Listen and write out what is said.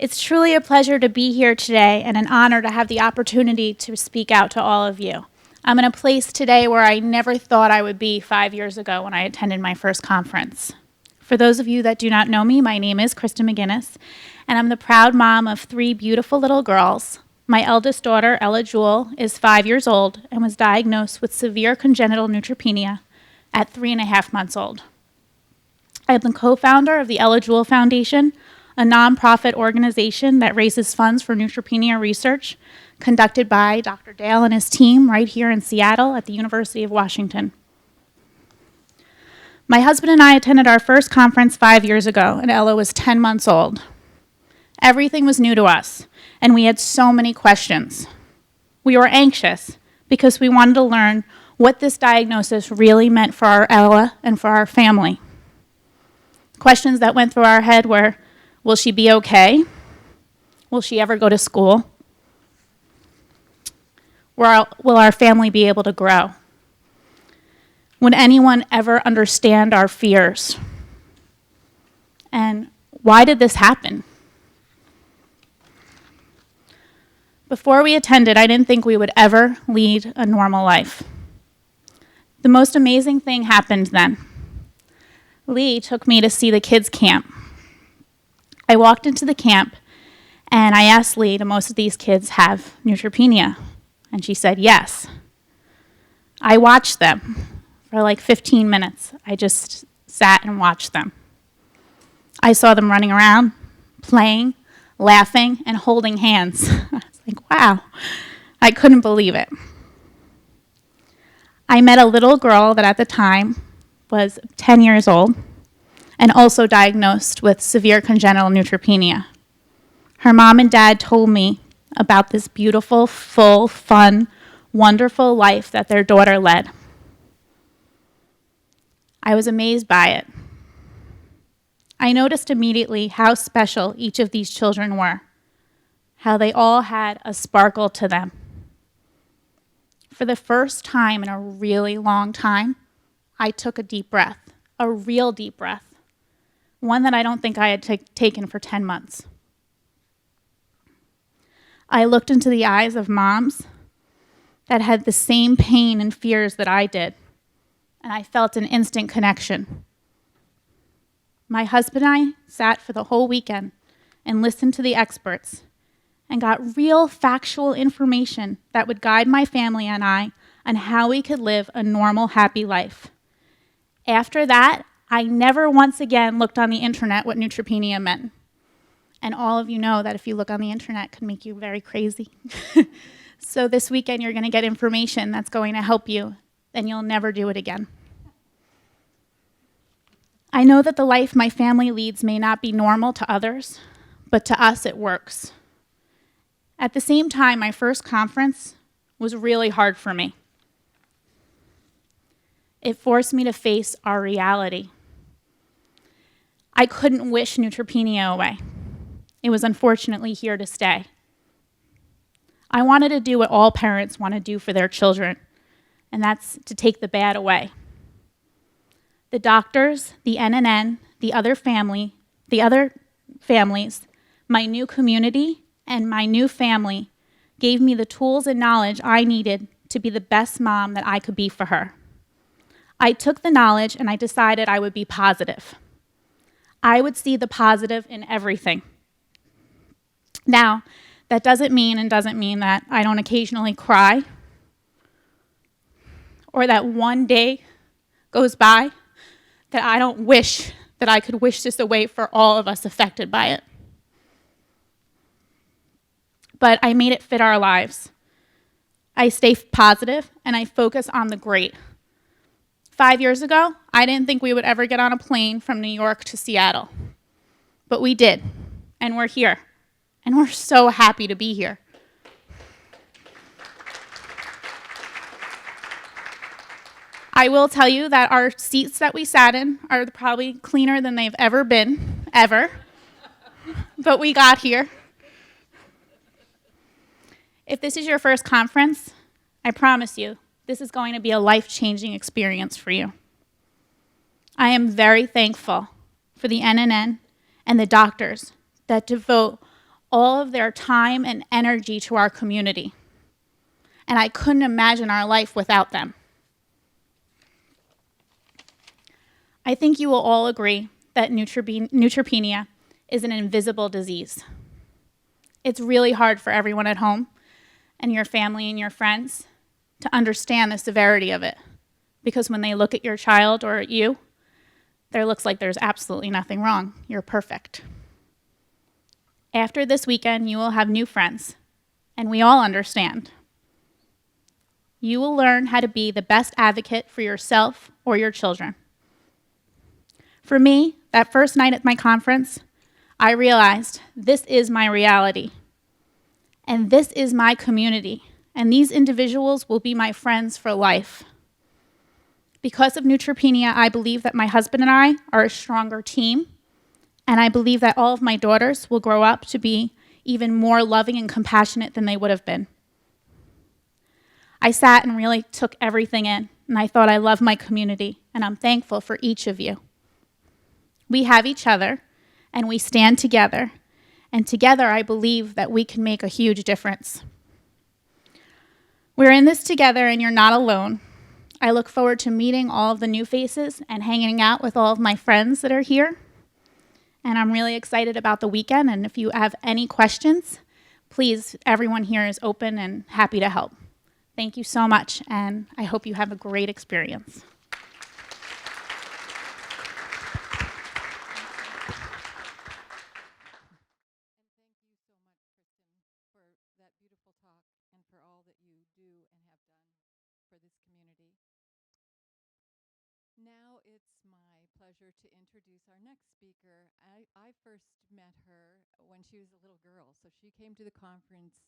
It's truly a pleasure to be here today and an honor to have the opportunity to speak out to all of you. I'm in a place today where I never thought I would be 5 years ago when I attended my first conference. For those of you that do not know me, my name is Kristin McGuinness, and I'm the proud mom of 3 beautiful little girls. My eldest daughter, Ella Jewel, is 5 years old and was diagnosed with severe congenital neutropenia at 3.5 months old. I am the co-founder of the Ella Jewel Foundation, a nonprofit organization that raises funds for neutropenia research conducted by Dr. Dale and his team right here in Seattle at the University of Washington. My husband and I attended our first conference 5 years ago, and Ella was 10 months old. Everything was new to us, and we had so many questions. We were anxious because we wanted to learn what this diagnosis really meant for our Ella and for our family. Questions that went through our head were, will she be okay? Will she ever go to school? Will our family be able to grow? Would anyone ever understand our fears? And why did this happen? Before we attended, I didn't think we would ever lead a normal life. The most amazing thing happened then. Lee took me to see the kids' camp. I walked into the camp, and I asked Lee, do most of these kids have neutropenia? And she said, yes. I watched them for like 15 minutes. I just sat and watched them. I saw them running around, playing, laughing, and holding hands. I was like, wow, I couldn't believe it. I met a little girl that at the time was 10 years old and also diagnosed with severe congenital neutropenia. Her mom and dad told me about this beautiful, full, fun, wonderful life that their daughter led. I was amazed by it. I noticed immediately how special each of these children were, how they all had a sparkle to them. For the first time in a really long time, I took a deep breath, a real deep breath, one that I don't think I had taken for 10 months. I looked into the eyes of moms that had the same pain and fears that I did, and I felt an instant connection. My husband and I sat for the whole weekend and listened to the experts and got real factual information that would guide my family and I on how we could live a normal, happy life. After that, I never once again looked on the internet what neutropenia meant. And all of you know that if you look on the internet, it can make you very crazy. So this weekend, you're going to get information that's going to help you, and you'll never do it again. I know that the life my family leads may not be normal to others, but to us, it works. At the same time, my first conference was really hard for me. It forced me to face our reality. I couldn't wish neutropenia away. It was unfortunately here to stay. I wanted to do what all parents want to do for their children, and that's to take the bad away. The doctors, the NNN, the other families, my new community, and my new family gave me the tools and knowledge I needed to be the best mom that I could be for her. I took the knowledge and I decided I would be positive. I would see the positive in everything. Now, that doesn't mean that I don't occasionally cry or that one day goes by that I don't wish that I could wish this away for all of us affected by it. But I made it fit our lives. I stay positive and I focus on the great. 5 years ago, I didn't think we would ever get on a plane from New York to Seattle. But we did, and we're here. And we're so happy to be here. I will tell you that our seats that we sat in are probably cleaner than they've ever been, ever. But we got here. If this is your first conference, I promise you, this is going to be a life-changing experience for you. I am very thankful for the NNN and the doctors that devote all of their time and energy to our community. And I couldn't imagine our life without them. I think you will all agree that neutropenia is an invisible disease. It's really hard for everyone at home and your family and your friends to understand the severity of it, because when they look at your child or at you, there looks like there's absolutely nothing wrong. You're perfect. After this weekend, you will have new friends, and we all understand. You will learn how to be the best advocate for yourself or your children. For me, that first night at my conference, I realized this is my reality, and this is my community, and these individuals will be my friends for life. Because of neutropenia, I believe that my husband and I are a stronger team, and I believe that all of my daughters will grow up to be even more loving and compassionate than they would have been. I sat and really took everything in, and I thought I love my community, and I'm thankful for each of you. We have each other, and we stand together, and together I believe that we can make a huge difference. We're in this together, and you're not alone. I look forward to meeting all of the new faces and hanging out with all of my friends that are here. And I'm really excited about the weekend, and if you have any questions, please, everyone here is open and happy to help. Thank you so much, and I hope you have a great experience. That beautiful talk and for all that you do and have done for this community. Now it's my pleasure to introduce our next speaker. I first met her when she was a little girl. So she came to the conference